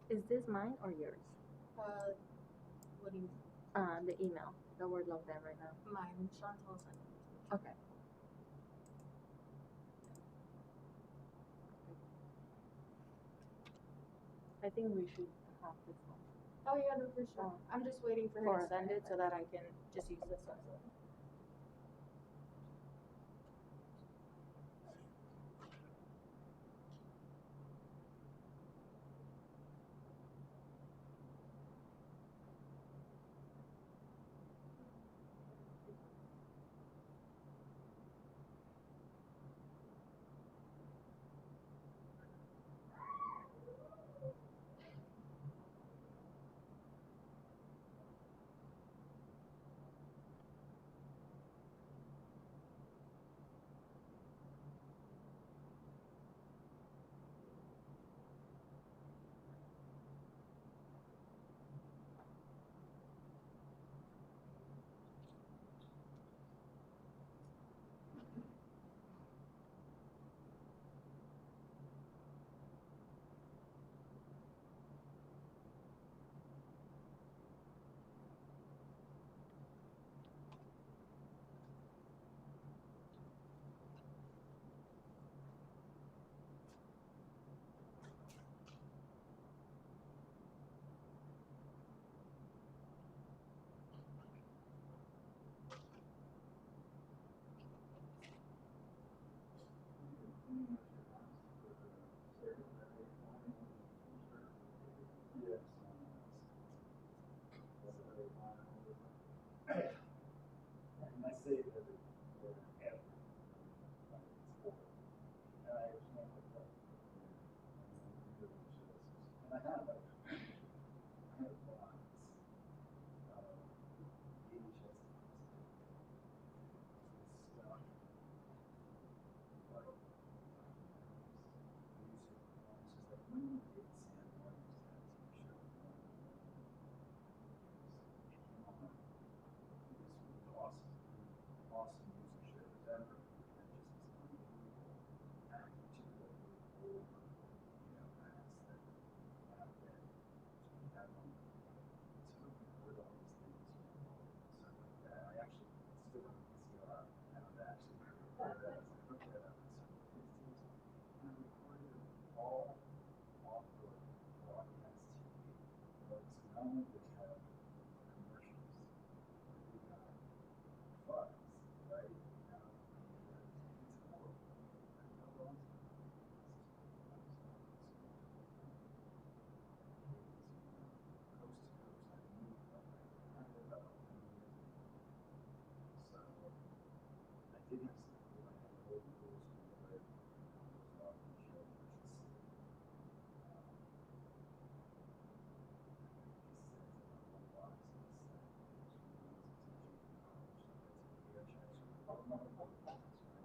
Is this mine or yours? What do you? The email that we're logged in right now. Mine. Chantal sent it. Okay. I think we should have this one. Oh yeah, no, for sure. I'm just waiting for her to send it so that I can just use this one.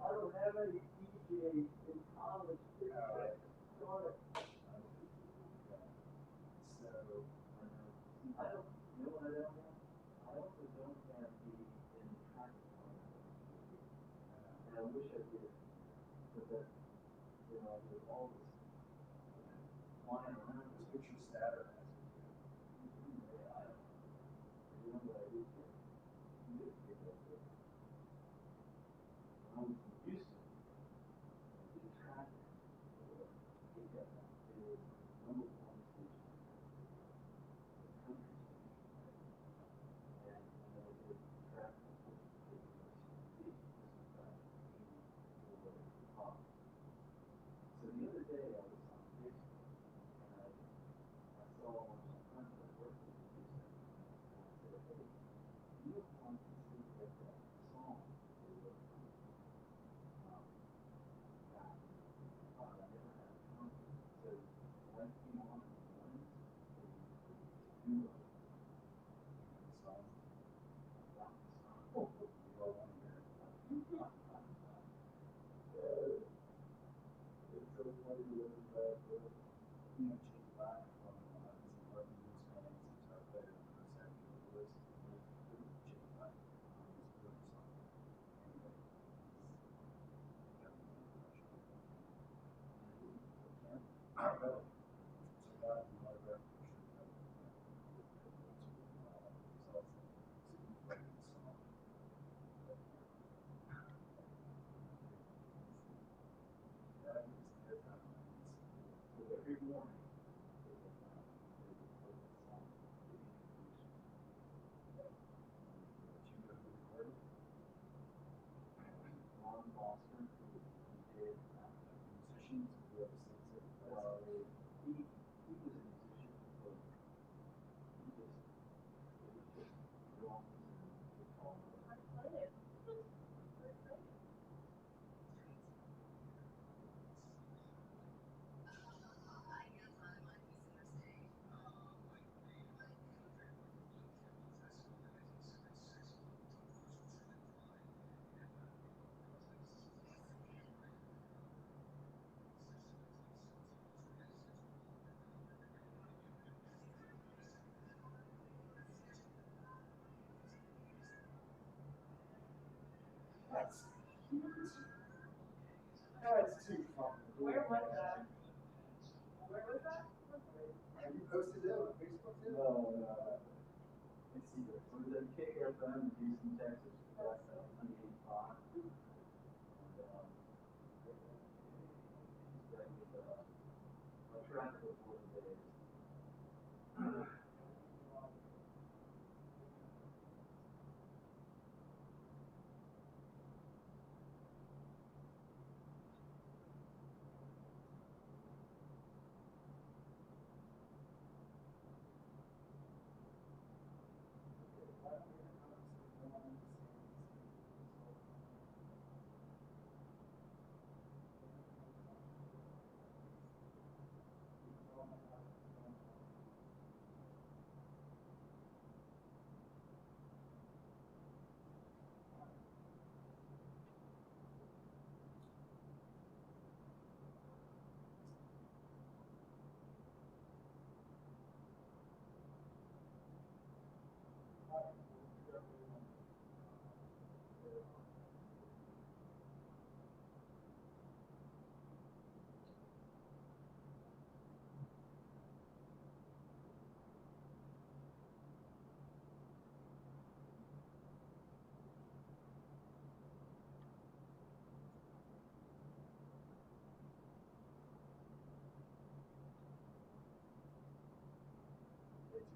I don't have any DJs in college. I don't, you know what I don't have? I also don't have the in practice on and I wish I did. But that, you know, with all this flying around. This picture statter has it. Yeah, I don't know. You know what I used to? You did get that good. When I was in Houston, the traffic, it got that. It was number one station. The country station. And I did traffic for the this is back in 84. So the other day I was on Facebook and I saw one of my friends that worked with me and I said, hey, you don't want to see that song they wrote back. I never had a concert. So when it came on in the mornings, they do a song about the song. You all want to hear it. It's so funny to listen back to it. You know, Jake Black from some Martin Blues fans, guitar player, and Chris Andrew Lewis. Jake Black, he's a good song. Anyway, he's got me professional. Yeah. So, God, you want to grab every morning, they get focus on giving information. You know who recorded? Ron Foster, who did, Musicians, whoever sings it. well, he was a musician, but he just, it was just drums and guitar. I play it. Very exciting. That's cute. That's too fucking cool. Where was that? Where was that? Have you posted it on Facebook too? No, it's either, it was at KFM in Houston, Texas, back in 1985. And, he's been with, my track before the days.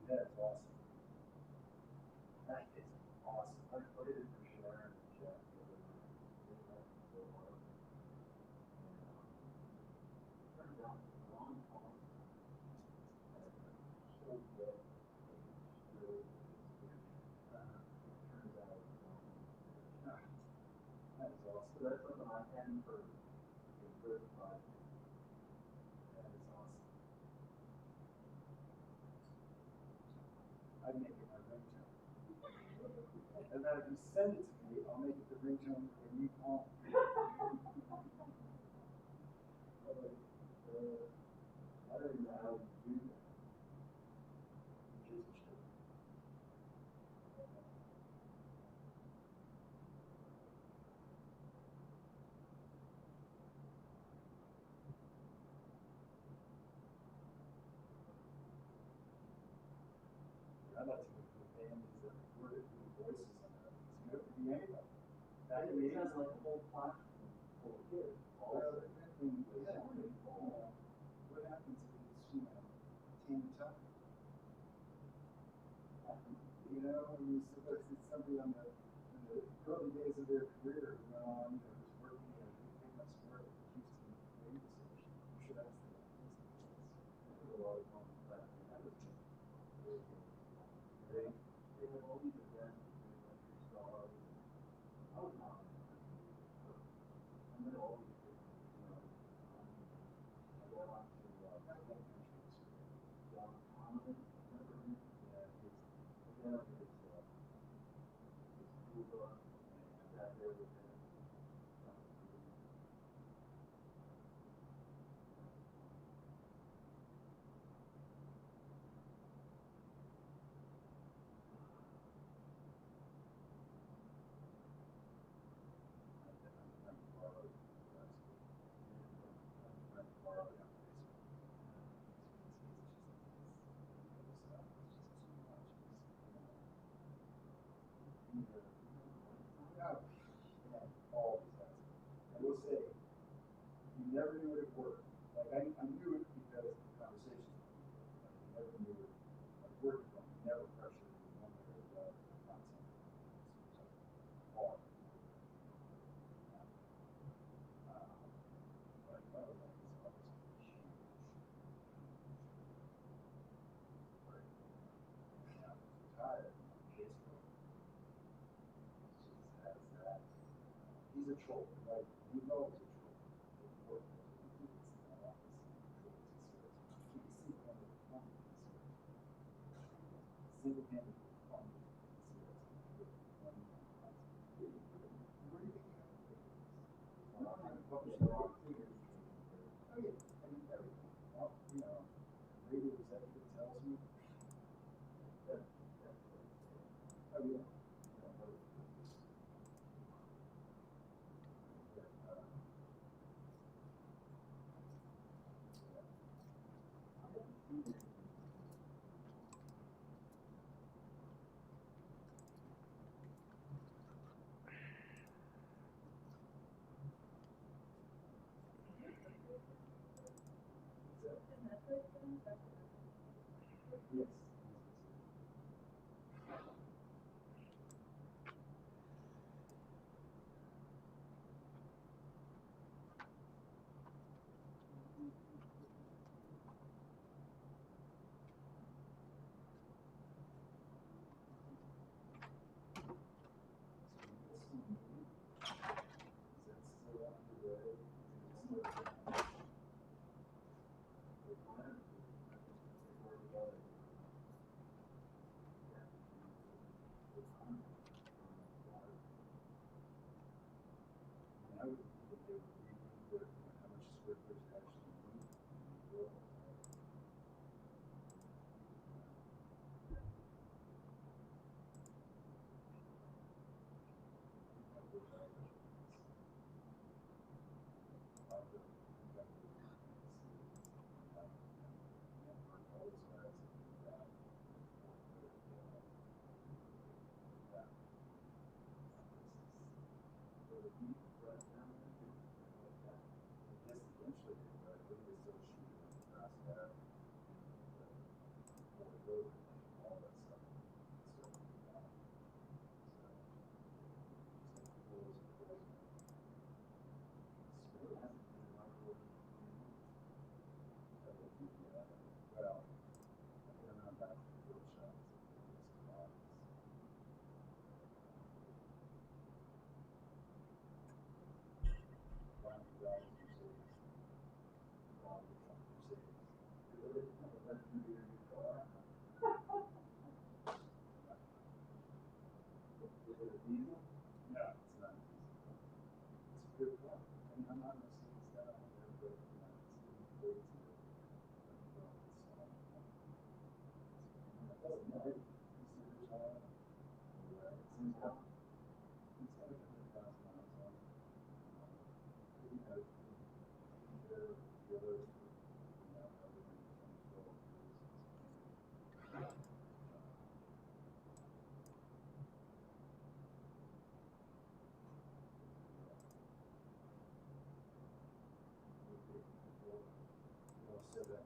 That's awesome. That is awesome. I played it for Sharon and Jeff the other night. They left me so hard. And, turns out Ron Foster had a whole web page filled with his pictures. It turns out it was Ron. That is awesome. So that's something I hadn't heard in 35 years. That is awesome. I'd make it my ringtone. And then if you send it to me, I'll make it the ringtone for when you call. I don't even know how to do that. Just true. I'd like to go to a band that recorded new voices on that. Because you have to be anybody. Back in the It sounds 80s, like a whole platform full of kids. All well, of it. when, yeah, what happens if it's, Tammy Tucker? You know, I mean, suppose it's somebody on in the early days of their career, just working at picking up some work at the Houston radio station. You should ask them. There's a lot of fun with that. And that was really good. They have all these events with country stars. I was not in country, but I met all these different, I got on to John Conlon, remember him? Yeah, He had his school bus, and I sat there with him. I will say, you never knew it worked. Like I knew it because troll, like, you know it's a troll. It's work. It's not obviously a troll, it's a search. Single-handed fun. I published a lot of figures. Oh yeah, I mean everything. Well, you know, radio executive tells me that, oh yeah, you know, yes. I would think that they would read how much square footage actually need in the world. Well, I don't know about the workshops. Is it a diesel? No, it's not a diesel. It's a good car. I mean, I'm not gonna say it's that out there, but you know, it's way too. It doesn't matter. It's a car. It's got a 100,000 miles on it. You know, the other, you know, other than 2012 well, so that.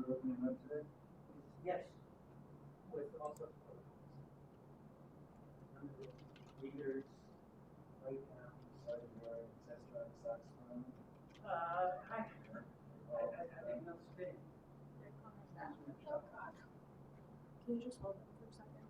Opening up today? Yes, with all sorts of leaders, breakdowns. Test drive saxophone. I think that's big. Can you just hold it for a second?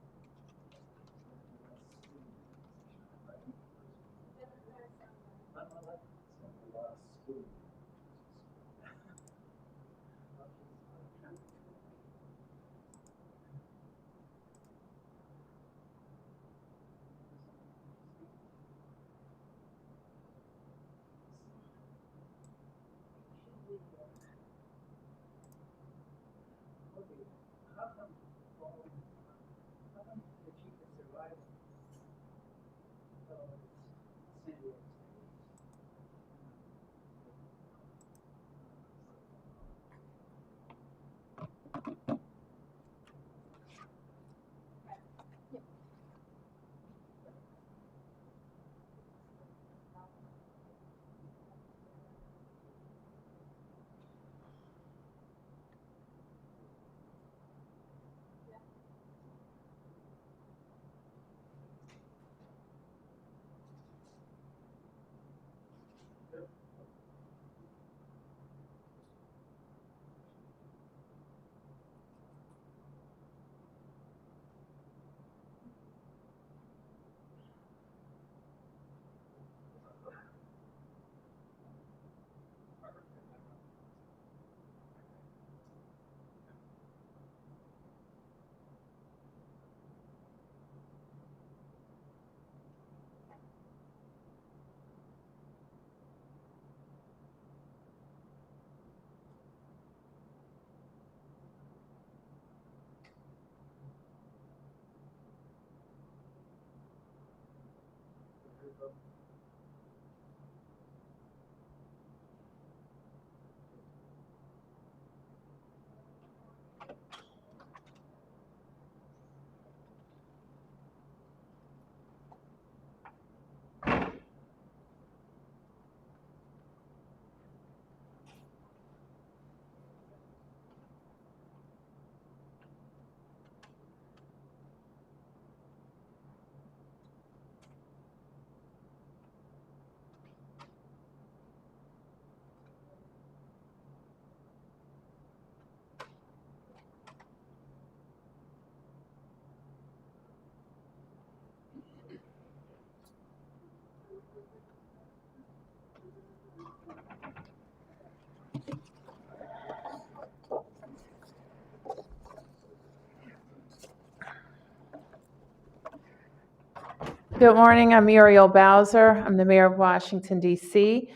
Good morning, I'm Muriel Bowser. I'm the mayor of Washington, D.C.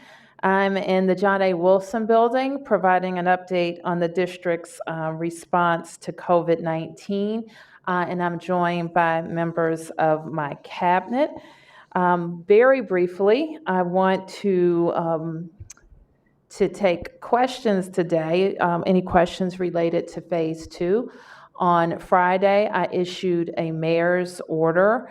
I'm in the John A. Wilson Building, providing an update on the district's response to COVID-19, and I'm joined by members of my cabinet. Very briefly, I want to take questions today, any questions related to Phase 2. On Friday, I issued a mayor's order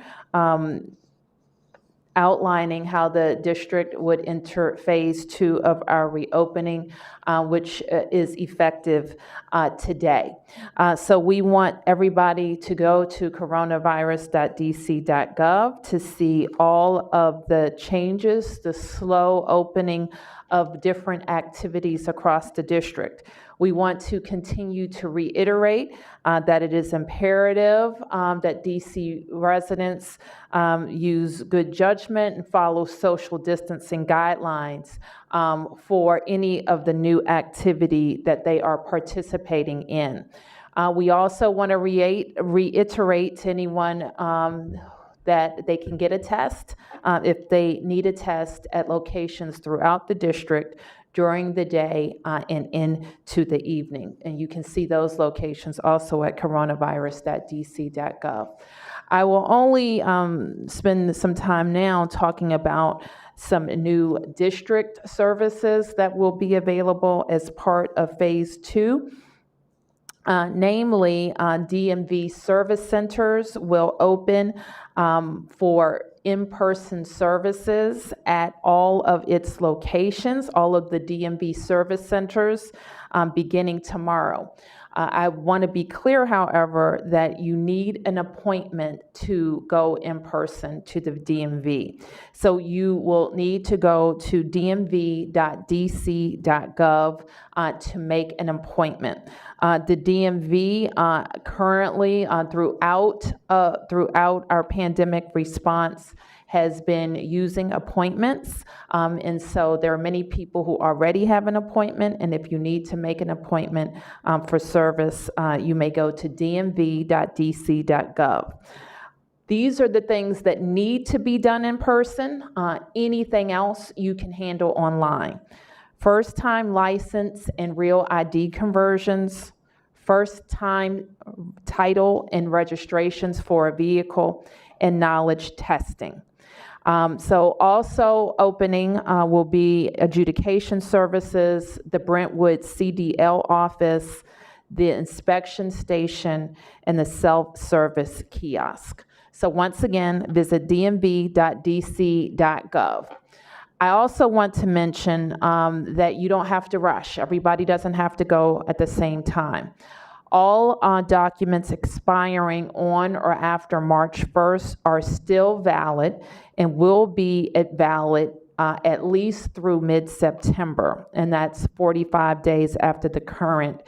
outlining how the district would enter Phase 2 of our reopening, which is effective today. So we want everybody to go to coronavirus.dc.gov to see all of the changes, the slow opening of different activities across the district. We want to continue to reiterate that it is imperative that DC residents use good judgment and follow social distancing guidelines for any of the new activity that they are participating in. We also want to reiterate to anyone that they can get a test if they need a test at locations throughout the district during the day and into the evening. And you can see those locations also at coronavirus.dc.gov. I will only spend some time now talking about some new district services that will be available as part of Phase 2. Namely, DMV service centers will open for in-person services at all of its locations, all of the DMV service centers, beginning tomorrow. I want to be clear, however, that you need an appointment to go in person to the DMV. So you will need to go to dmv.dc.gov to make an appointment. The DMV currently throughout our pandemic response has been using appointments. And so there are many people who already have an appointment. And if you need to make an appointment for service, you may go to dmv.dc.gov. These are the things that need to be done in person. Anything else you can handle online. First-time license and real ID conversions, first-time title and registrations for a vehicle, and knowledge testing. So also opening will be adjudication services, the Brentwood CDL office, the inspection station, and the self-service kiosk. So once again, visit dmv.dc.gov. I also want to mention that you don't have to rush. Everybody doesn't have to go at the same time. All documents expiring on or after March 1st are still valid and will be valid at least through mid-September, and that's 45 days after the current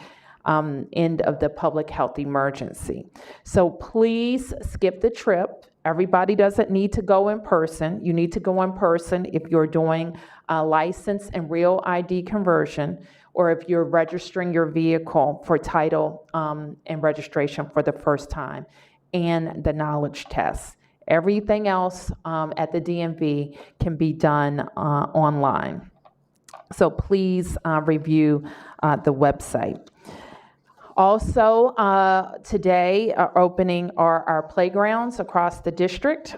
end of the public health emergency. So please skip the trip. Everybody doesn't need to go in person. You need to go in person if you're doing a license and real ID conversion, or if you're registering your vehicle for title and registration for the first time, and the knowledge test. Everything else at the DMV can be done online. So please review the website. Also, today are opening our playgrounds across the district.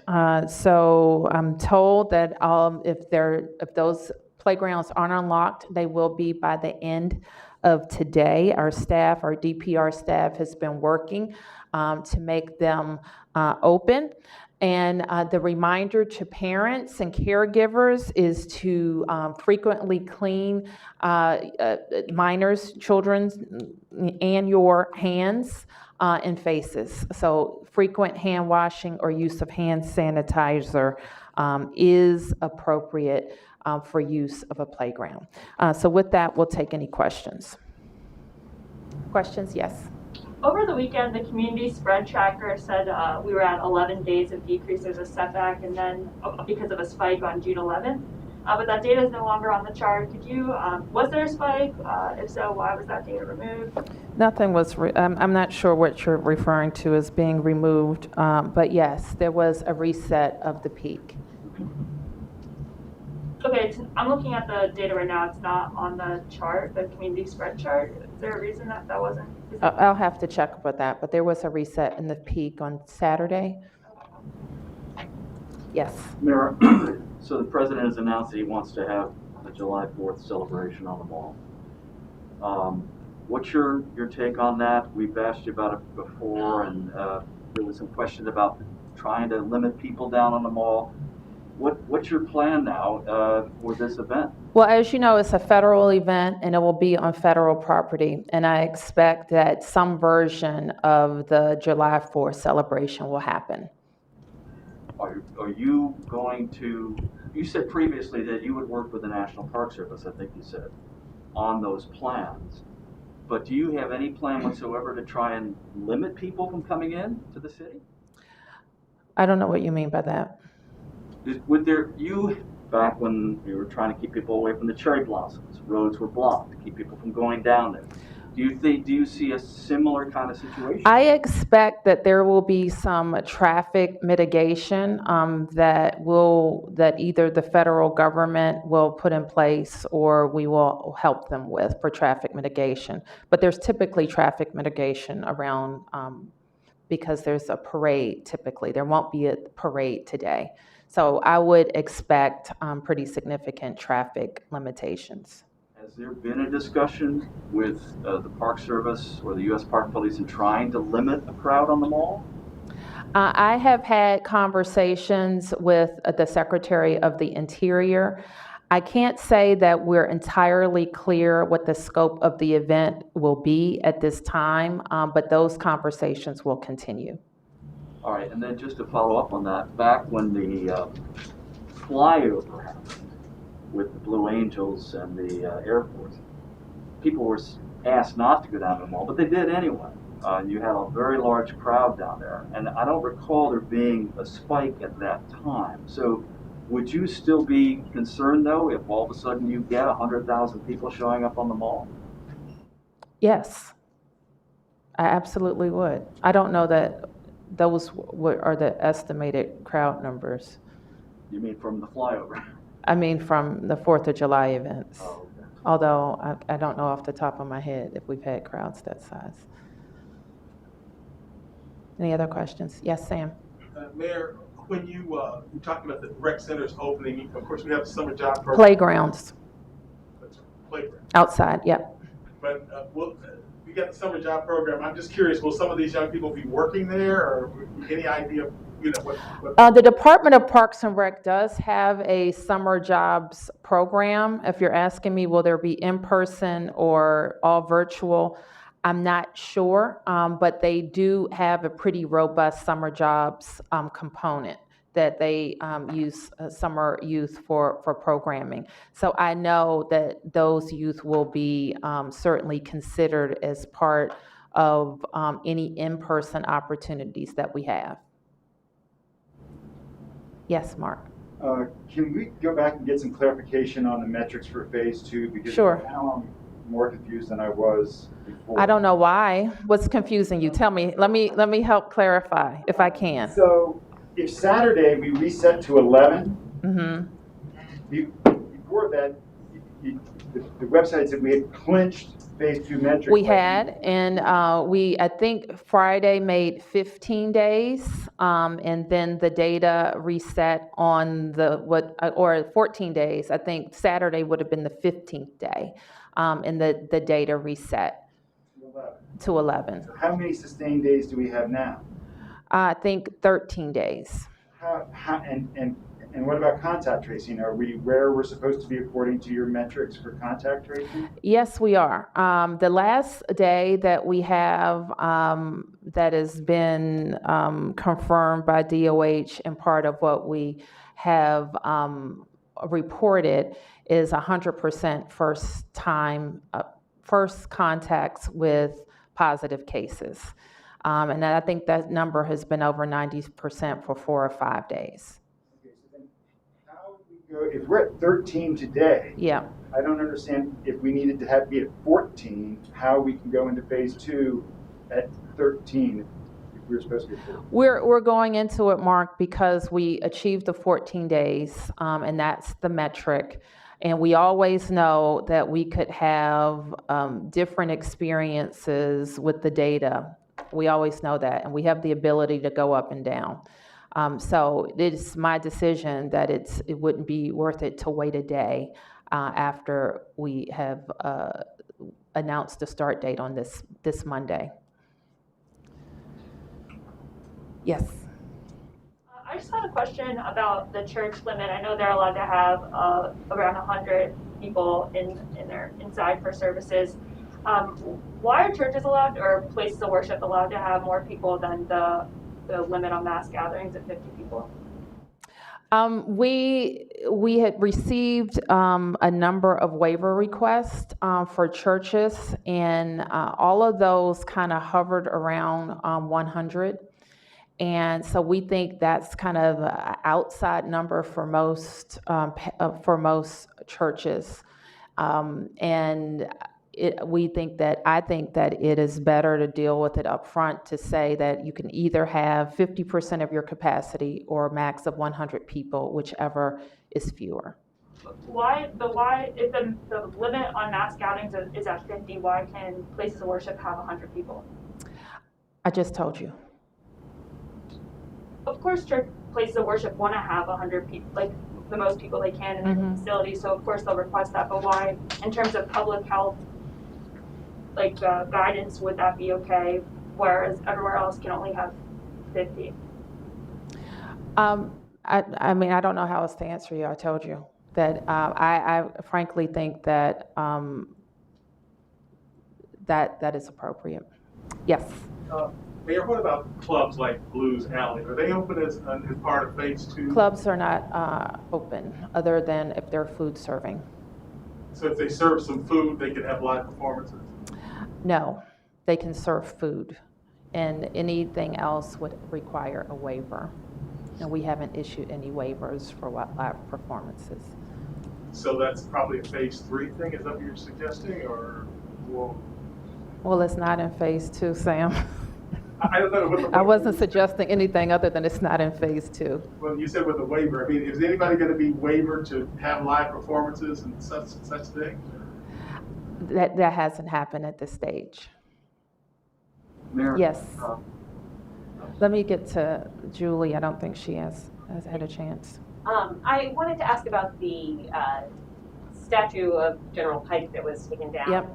So I'm told that if those playgrounds aren't unlocked, they will be by the end of today. Our DPR staff has been working to make them open. And the reminder to parents and caregivers is to frequently clean minors, children's, and your hands and faces. So frequent hand washing or use of hand sanitizer is appropriate for use of a playground. So with that, we'll take any questions. Questions? Yes. Over the weekend, the community spread tracker said we were at 11 days of decrease. There's a setback, and then because of a spike on June 11th. But that data is no longer on the chart. Was there a spike? If so, why was that data removed? Nothing was, I'm not sure what you're referring to as being removed, but yes, there was a reset of the peak. Okay, I'm looking at the data right now. It's not on the chart, the community spread chart. Is there a reason that wasn't? I'll have to check with that, but there was a reset in the peak on Saturday. Yes. Mayor, so the president has announced that he wants to have a July 4th celebration on the mall. What's your take on that? We've asked you about it before, and there was some questions about trying to limit people down on the mall. What's your plan now for this event? Well, as you know, it's a federal event and it will be on federal property. And I expect that some version of the July 4th celebration will happen. Are you going to, you said previously that you would work with the National Park Service, I think you said, on those plans. But do you have any plan whatsoever to try and limit people from coming in to the city? I don't know what you mean by that. Back when we were trying to keep people away from the cherry blossoms, roads were blocked to keep people from going down there. Do you see a similar kind of situation? I expect that there will be some traffic mitigation that either the federal government will put in place or we will help them with for traffic mitigation. But there's typically traffic mitigation around because there's a parade typically. There won't be a parade today. So I would expect pretty significant traffic limitations. Has there been a discussion with the Park Service or the U.S. Park Police in trying to limit a crowd on the mall? I have had conversations with the Secretary of the Interior. I can't say that we're entirely clear what the scope of the event will be at this time, but those conversations will continue. All right, and then just to follow up on that, back when the flyover happened with the Blue Angels and the Air Force, people were asked not to go down to the mall, but they did anyway. You had a very large crowd down there, and I don't recall there being a spike at that time. So would you still be concerned, though, if all of a sudden you get 100,000 people showing up on the mall? Yes, I absolutely would. I don't know that those are the estimated crowd numbers. You mean from the flyover? I mean from the 4th of July events. Oh, okay. Although I don't know off the top of my head if we've had crowds that size. Any other questions? Yes, Sam. Mayor, when you talked about the rec centers opening, of course we have the summer job program. Playgrounds. Playground. Outside, yep. But we got the summer job program. I'm just curious, will some of these young people be working there, or any idea of, what? The Department of Parks and Rec does have a summer jobs program. If you're asking me, will there be in-person or all virtual? I'm not sure, but they do have a pretty robust summer jobs component that they use summer youth for programming. So I know that those youth will be certainly considered as part of any in-person opportunities that we have. Yes, Mark. Can we go back and get some clarification on the metrics for phase 2? Because sure. Now I'm more confused than I was before. I don't know why. What's confusing you? Tell me. Let me help clarify if I can. So if Saturday we reset to 11, Mm-hmm. before that, the website said we had clinched phase 2 metrics. We had, and I think Friday made 15 days, and then the data reset on or 14 days. I think Saturday would have been the 15th day, and the data reset to 11. So how many sustained days do we have now? I think 13 days. And what about contact tracing? Are we where we're supposed to be according to your metrics for contact tracing? Yes, we are. The last day that we have that has been confirmed by DOH and part of what we have reported is 100% first contacts with positive cases. And I think that number has been over 90% for 4 or 5 days. If we're at 13 today, Yeah. I don't understand if we needed to be at 14, how we can go into phase 2 at 13 if we're supposed to be at 14. We're going into it, Mark, because we achieved the 14 days, and that's the metric. And we always know that we could have different experiences with the data. We always know that, and we have the ability to go up and down. So it's my decision that it wouldn't be worth it to wait a day after we have announced the start date on this Monday. Yes. I just had a question about the church limit. I know they're allowed to have around 100 people inside for services. Why are churches allowed, or places of worship allowed to have more people than the limit on mass gatherings of 50 people? We had received a number of waiver requests for churches, and all of those kind of hovered around 100. And so we think that's kind of an outside number for most churches. And I think that it is better to deal with it up front, to say that you can either have 50% of your capacity or a max of 100 people, whichever is fewer. Why, if the limit on mass gatherings is at 50, why can places of worship have 100 people? I just told you. Of course, church places of worship want to have 100 people, like the most people they can in their facility, so of course they'll request that, but why, in terms of public health, guidance, would that be okay, whereas everywhere else can only have 50? I mean, I don't know how else to answer you. I told you that I frankly think that that is appropriate. Yes. Mayor, what about clubs like Blues Alley? Are they open as part of phase 2? Clubs are not open, other than if they're food serving. So if they serve some food, they can have live performances? No, they can serve food, and anything else would require a waiver. And we haven't issued any waivers for live performances. So that's probably a phase 3 thing, is that what you're suggesting, or? Well, it's not in phase 2, Sam. I don't know. I wasn't suggesting anything other than it's not in phase 2. Well, you said with a waiver. I mean, is anybody going to be waivered to have live performances and such things? That hasn't happened at this stage. Mayor, yes. Let me get to Julie. I don't think she has had a chance. I wanted to ask about the statue of General Pike that was taken down. Yep.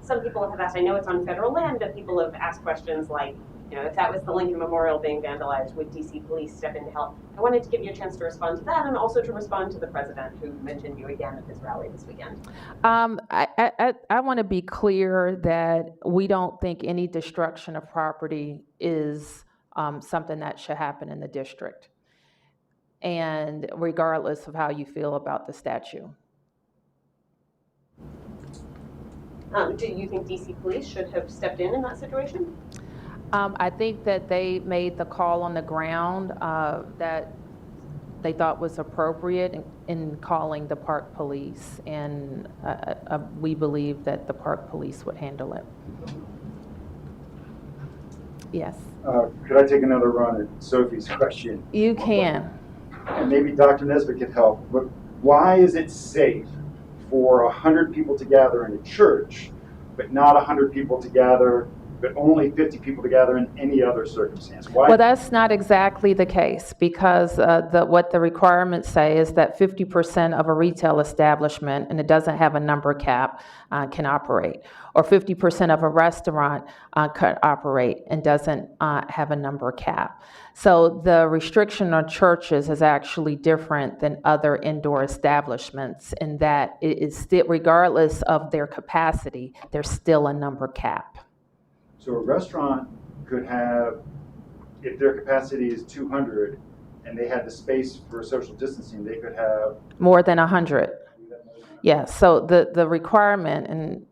Some people have asked, I know it's on federal land, but people have asked questions like, if that was the Lincoln Memorial being vandalized, would DC police step in to help? I wanted to give you a chance to respond to that, and also to respond to the president, who mentioned you again at his rally this weekend. I want to be clear that we don't think any destruction of property is something that should happen in the district, and regardless of how you feel about the statue. Do you think DC police should have stepped in that situation? I think that they made the call on the ground that they thought was appropriate in calling the park police, and we believe that the park police would handle it. Yes. Could I take another run at Sophie's question? You can. And maybe Dr. Nesbitt could help. But why is it safe for 100 people to gather in a church, but not 100 people to gather, but only 50 people to gather in any other circumstance? Why? Well, that's not exactly the case, because what the requirements say is that 50% of a retail establishment, and it doesn't have a number cap, can operate, or 50% of a restaurant could operate and doesn't have a number cap. So the restriction on churches is actually different than other indoor establishments in that it is still, regardless of their capacity, there's still a number cap. So a restaurant could have, if their capacity is 200 and they had the space for social distancing, they could have More than 100. Yeah, so the requirement, and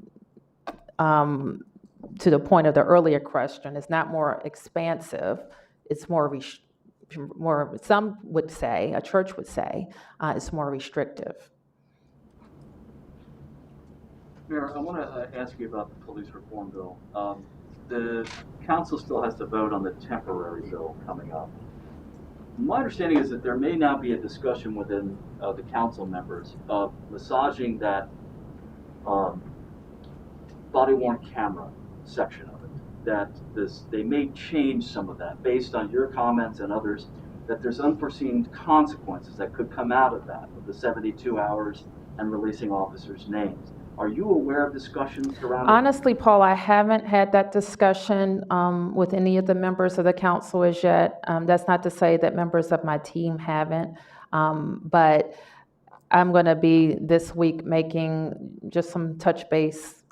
to the point of the earlier question, is not more expansive, it's more, some would say, a church would say, it's more restrictive. Mayor, I want to ask you about the police reform bill. The council still has to vote on the temporary bill coming up. My understanding is that there may now be a discussion within the council members of massaging that body-worn camera section of it. That they may change some of that based on your comments and others, that there's unforeseen consequences that could come out of that, of the 72 hours and releasing officers' names. Are you aware of discussions around it? Honestly, Paul, I haven't had that discussion with any of the members of the council as yet. That's not to say that members of my team haven't, but I'm going to be this week making just some touch base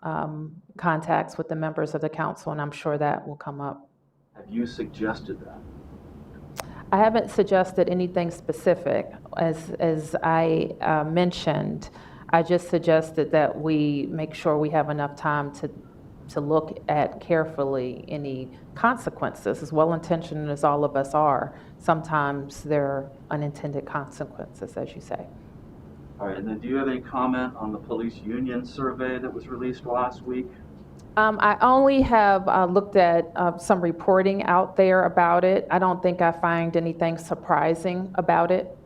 contacts with the members of the council, and I'm sure that will come up. Have you suggested that? I haven't suggested anything specific. As I mentioned, I just suggested that we make sure we have enough time to look at carefully any consequences. As well-intentioned as all of us are, sometimes there are unintended consequences, as you say. All right, and then do you have any comment on the police union survey that was released last week? I only have looked at some reporting out there about it. I don't think I find anything surprising about it.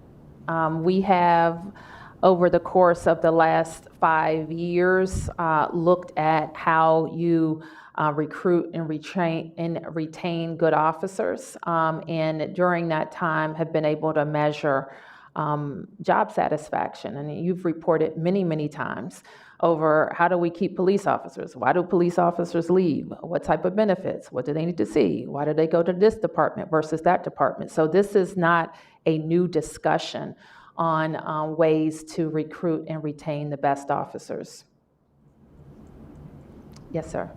We have, over the course of the last 5 years, looked at how you recruit and retain good officers, and during that time have been able to measure job satisfaction. And you've reported many, many times over how do we keep police officers? Why do police officers leave? What type of benefits? What do they need to see? Why do they go to this department versus that department? So this is not a new discussion on ways to recruit and retain the best officers. Yes, sir.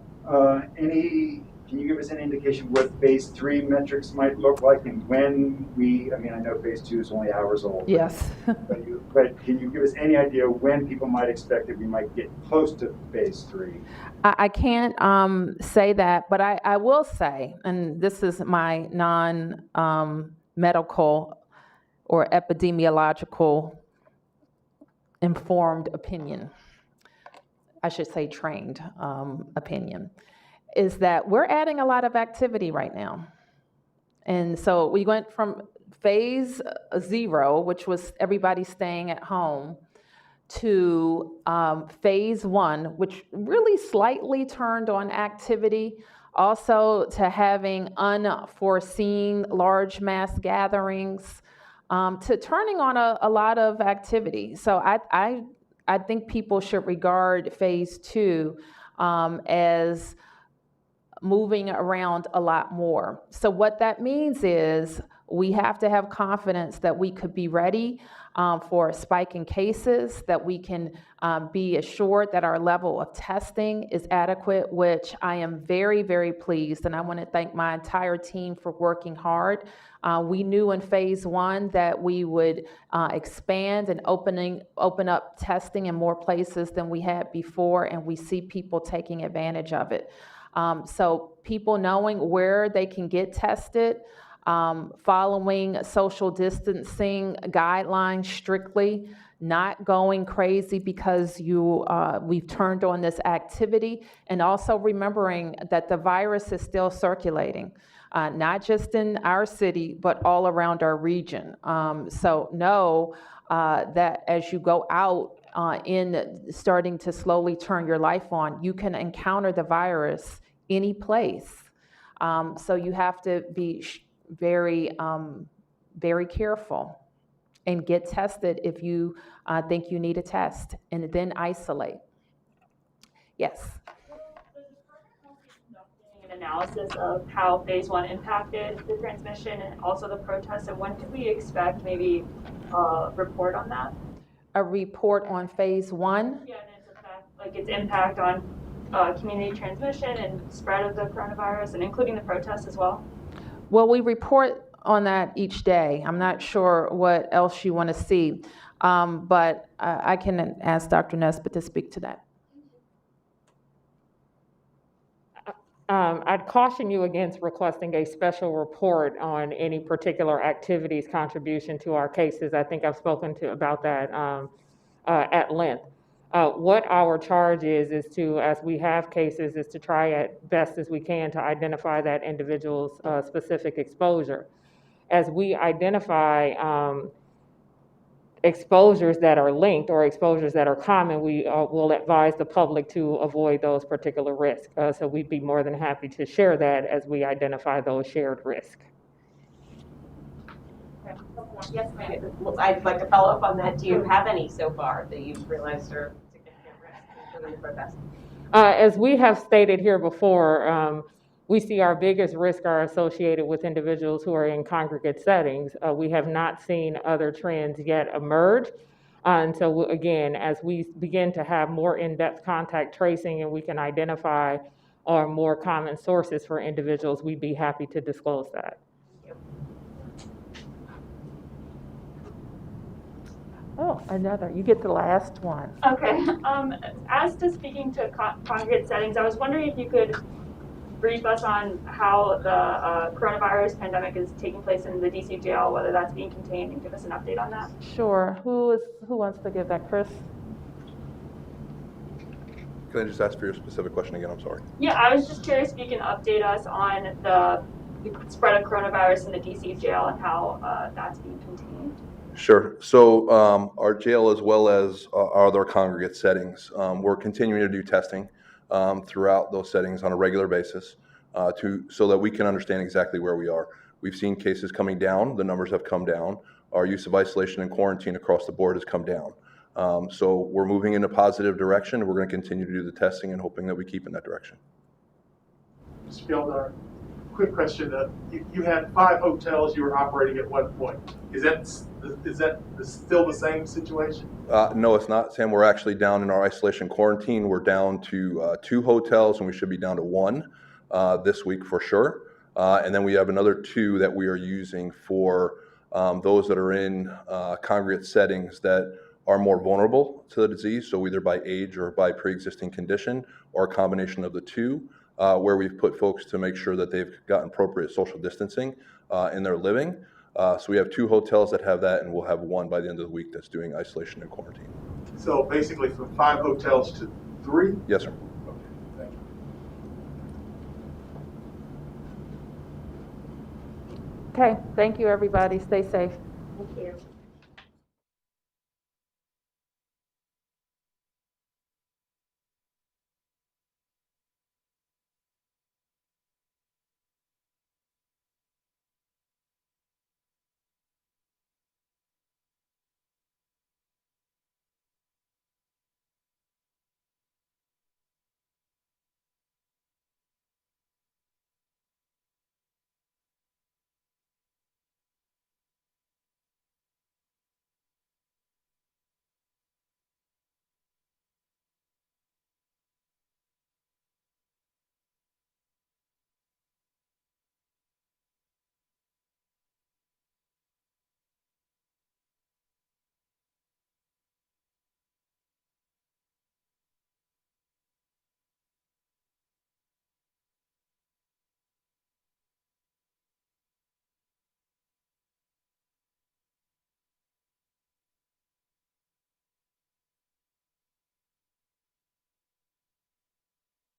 Can you give us any indication what phase 3 metrics might look like and when I know phase 2 is only hours old. Yes. but can you give us any idea when people might expect that we might get close to phase 3? I can't say that, but I will say, and this is my non-medical or epidemiological informed opinion, I should say trained opinion, is that we're adding a lot of activity right now. And so we went from phase 0, which was everybody staying at home, to phase 1, which really slightly turned on activity, also to having unforeseen large mass gatherings, to turning on a lot of activity. So I think people should regard phase 2 as moving around a lot more. So what that means is we have to have confidence that we could be ready for a spike in cases, that we can be assured that our level of testing is adequate, which I am very, very pleased, and I want to thank my entire team for working hard. We knew in phase 1 that we would expand and open up testing in more places than we had before, and we see people taking advantage of it. So people knowing where they can get tested, following social distancing guidelines strictly, not going crazy because we've turned on this activity, and also remembering that the virus is still circulating, not just in our city, but all around our region. So know that as you go out in starting to slowly turn your life on, you can encounter the virus any place. So you have to be very, very careful and get tested if you think you need a test, and then isolate. Yes. An analysis of how phase 1 impacted the transmission and also the protests, and when could we expect maybe a report on that? A report on phase 1? Yeah, and its effect, like its impact on community transmission and spread of the coronavirus, and including the protests as well. Well, we report on that each day. I'm not sure what else you want to see, but I can ask Dr. Nesbitt to speak to that. I'd caution you against requesting a special report on any particular activity's contribution to our cases. I think I've spoken about that at length. What our charge is to, as we have cases, is to try at best as we can to identify that individual's specific exposure. As we identify exposures that are linked or exposures that are common, we will advise the public to avoid those particular risks. So we'd be more than happy to share that as we identify those shared risks. Yes, ma'am. I'd like to follow up on that. Do you have any so far that you've realized are significant risks, including the protests? As we have stated here before, we see our biggest risks are associated with individuals who are in congregate settings. We have not seen other trends yet emerge. And so again, as we begin to have more in-depth contact tracing and we can identify more common sources for individuals, we'd be happy to disclose that. Oh, another. You get the last one. Okay. As to speaking to congregate settings, I was wondering if you could brief us on how the coronavirus pandemic is taking place in the DC jail, whether that's being contained, and give us an update on that. Sure. Who wants to give that? Chris? Can I just ask for your specific question again? I'm sorry. Yeah, I was just curious if you can update us on the spread of coronavirus in the DC jail and how that's being contained. Sure. So our jail, as well as our other congregate settings, we're continuing to do testing throughout those settings on a regular basis so that we can understand exactly where we are. We've seen cases coming down. The numbers have come down. Our use of isolation and quarantine across the board has come down. So we're moving in a positive direction. We're going to continue to do the testing and hoping that we keep in that direction. Mr. Gildar, quick question. You had 5 hotels you were operating at one point. Is that still the same situation? No, it's not, Sam. We're actually down in our isolation quarantine. We're down to 2 hotels, and we should be down to 1 this week for sure. And then we have another 2 that we are using for those that are in congregate settings that are more vulnerable to the disease, so either by age or by pre-existing condition, or a combination of the 2, where we've put folks to make sure that they've gotten appropriate social distancing in their living. So we have 2 hotels that have that, and we'll have 1 by the end of the week that's doing isolation and quarantine. So basically from 5 hotels to 3? Yes, sir. Okay, thank you. Okay. Thank you, everybody. Stay safe. Thank you.